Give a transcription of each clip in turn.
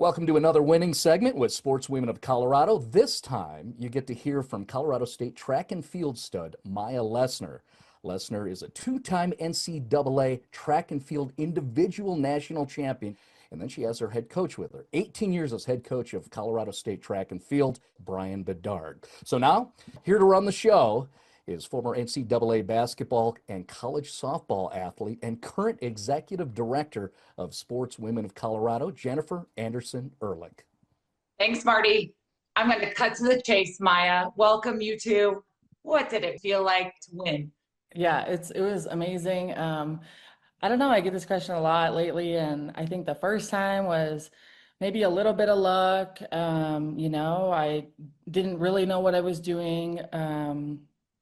Welcome to another winning segment with Sportswomen of Colorado. This time, you get to hear from Colorado State track and field stud Maya Lesner. Lesner is a two-time NCAA track and field individual national champion, and then she has her head coach with her. 18 years as head coach of Colorado State track and field, Brian Bedard. So now, here to run the show is former NCAA basketball and college softball athlete and current executive director of Sportswomen of Colorado, Jennifer Anderson Ehrlich. Thanks, Marty. I'm going to cut to the chase, Maya. Welcome, you two. What did it feel like to win? Yeah, it was amazing. I don't know, I get this question a lot lately, and I think the first time was maybe a little bit of luck. I didn't really know what I was doing,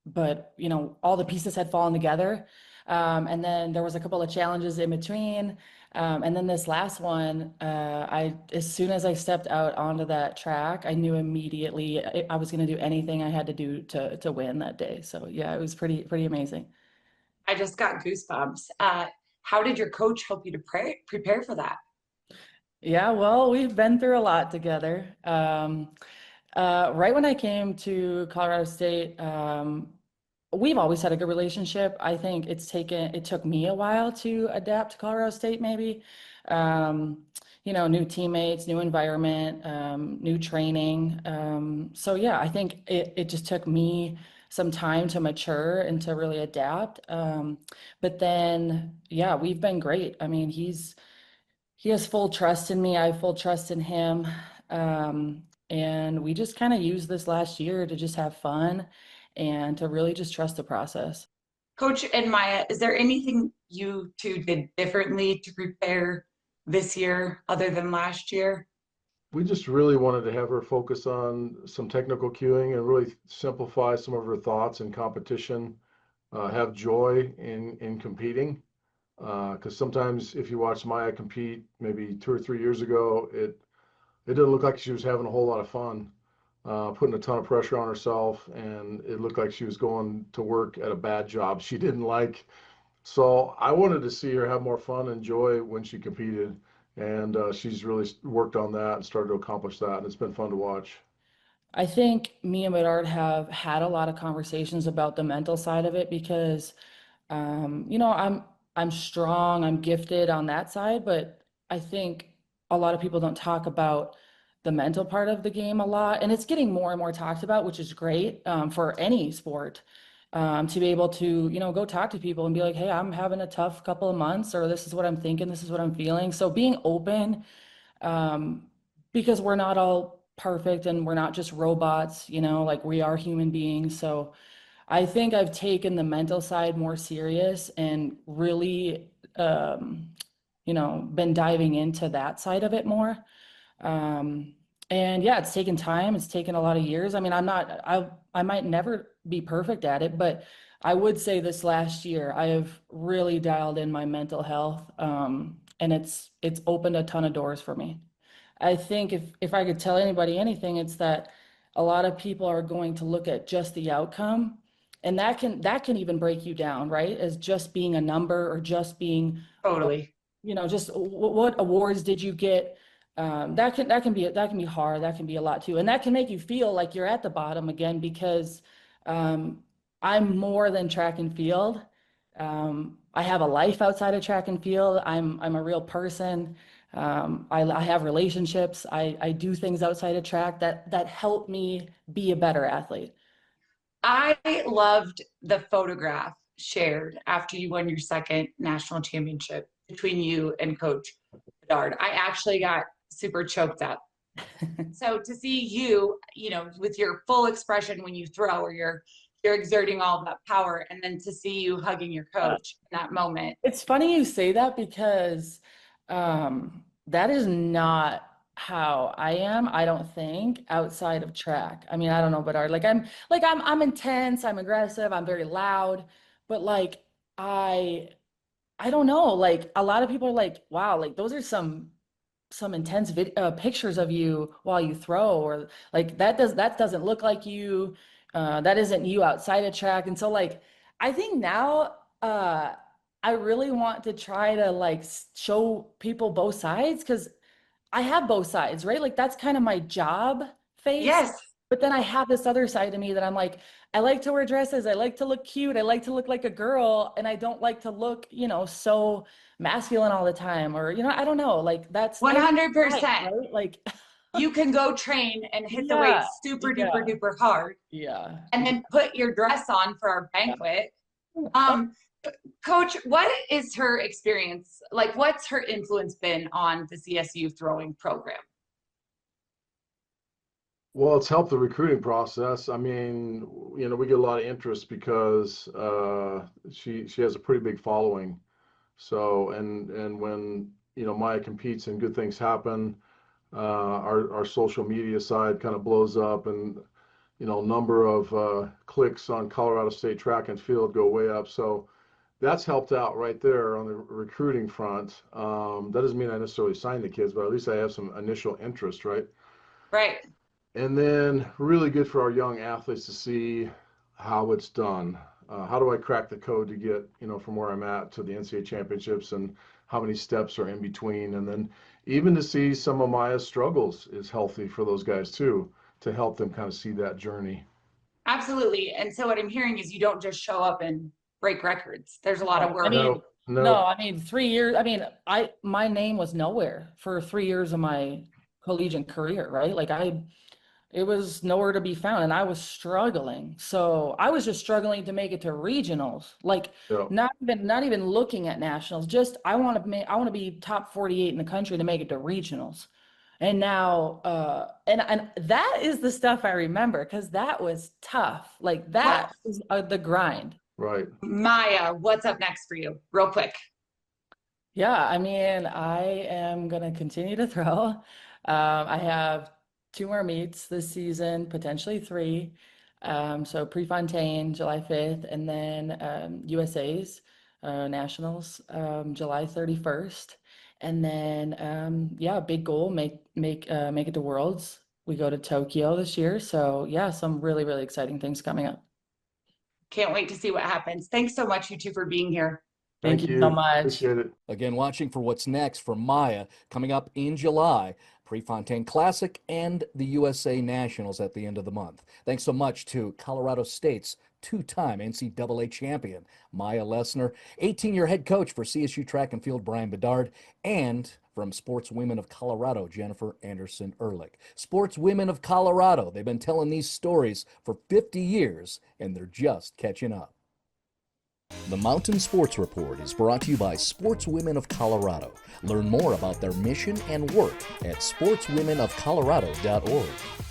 but all the pieces had fallen together. And then there was a couple of challenges in between. And then this last one, as soon as I stepped out onto that track, I knew immediately I was going to do anything I had to do to win that day. So yeah, it was pretty amazing. I just got goosebumps. How did your coach help you to prepare for that? Yeah, well, we've been through a lot together. Right when I came to Colorado State, we've always had a good relationship. I think it took me a while to adapt to Colorado State, maybe. New teammates, new environment, new training. So yeah, I think it just took me some time to mature and to really adapt. But then, yeah, we've been great. I mean, he has full trust in me. I have full trust in him. And we just kind of used this last year to just have fun and to really just trust the process. Coach and Maya, is there anything you two did differently to prepare this year other than last year? We just really wanted to have her focus on some technical cueing and really simplify some of her thoughts in competition, have joy in competing. Because sometimes if you watch Maya compete maybe 2 or 3 years ago, it didn't look like she was having a whole lot of fun, putting a ton of pressure on herself, and it looked like she was going to work at a bad job she didn't like. So I wanted to see her have more fun and joy when she competed, and she's really worked on that and started to accomplish that, and it's been fun to watch. I think me and Bedard have had a lot of conversations about the mental side of it because, I'm strong, I'm gifted on that side, but I think a lot of people don't talk about the mental part of the game a lot, and it's getting more and more talked about, which is great for any sport. To be able to, go talk to people and be like, hey, I'm having a tough couple of months, or this is what I'm thinking, this is what I'm feeling. So being open, um, because we're not all perfect and we're not just robots, like we are human beings. So I think I've taken the mental side more serious and really, been diving into that side of it more. Um, and yeah, it's taken time. It's taken a lot of years. I mean, I might never be perfect at it, but I would say this last year, I have really dialed in my mental health. And it's opened a ton of doors for me. I think if I could tell anybody anything, it's that a lot of people are going to look at just the outcome, and that can even break you down, right? As just being a number or just being, Totally. just what awards did you get? That can be hard. That can be a lot too, and that can make you feel like you're at the bottom again because um, I'm more than track and field. I have a life outside of track and field. I'm a real person. I have relationships. I do things outside of track that help me be a better athlete. I loved the photograph shared after you won your second national championship between you and Coach Bedard. I actually got super choked up. So to see you, with your full expression when you throw or you're exerting all that power, and then to see you hugging your coach in that moment. It's funny you say that because that is not how I am, I don't think, outside of track. I mean, I don't know, but I'm intense, I'm aggressive, I'm very loud, but like I I don't know, like a lot of people are like, wow, like those are some intense pictures of you while you throw, or like that doesn't look like you, that isn't you outside of track. And so like I think now I really want to try to like show people both sides because I have both sides, right? Like that's kind of my job face. Yes. But then I have this other side of me that I'm like, I like to wear dresses. I like to look cute. I like to look like a girl. And I don't like to look, so masculine all the time. Or, I don't know. Like that's 100%. right? Like, you can go train and hit the Yeah, weights super yeah. duper duper hard yeah. and then put your dress on for our banquet. Coach, what is her experience? Like, what's her influence been on the CSU throwing program? Well, it's helped the recruiting process. I mean, we get a lot of interest because she has a pretty big following. So, and when, Maya competes and good things happen, our social media side kind of blows up, and, number of clicks on Colorado State track and field go way up. So that's helped out right there on the recruiting front. That doesn't mean I necessarily sign the kids, but at least I have some initial interest, right? Right. And then really good for our young athletes to see how it's done. How do I crack the code to get, from where I'm at to the NCAA championships, and how many steps are in between? And then even to see some of Maya's struggles is healthy for those guys too, to help them kind of see that journey. Absolutely. And so what I'm hearing is you don't just show up and break records. There's a lot of work. I mean, No. I mean, 3 years. I mean, my name was nowhere for 3 years of my collegiate career, right? Like it was nowhere to be found, and I was struggling. So I was just struggling to make it to regionals. Like Yeah. not even looking at nationals. Just I want to be top 48 in the country to make it to regionals. And now, and that is the stuff I remember, because that was tough. Like that is the grind. Right. Maya, what's up next for you? Real quick. Yeah, I mean, I am gonna continue to throw. I have 2 more meets this season, potentially 3. So Prefontaine, July 5th, and then USA's Nationals, July 31st. And then yeah, big goal, make it to Worlds. We go to Tokyo this year. So yeah, some really, really exciting things coming up. Can't wait to see what happens. Thanks so much, you two, for being here. Thank you so much. Appreciate it. Again, watching for what's next for Maya coming up in July, Prefontaine Classic and the USA Nationals at the end of the month. Thanks so much to Colorado State's 2-time NCAA champion, Maya Lessner, 18-year head coach for CSU track and field, Brian Bedard, and from Sportswomen of Colorado, Jennifer Anderson Ehrlich. Sportswomen of Colorado, they've been telling these stories for 50 years, and they're just catching up. The Mountain Sports Report is brought to you by Sportswomen of Colorado. Learn more about their mission and work at sportswomenofcolorado.org.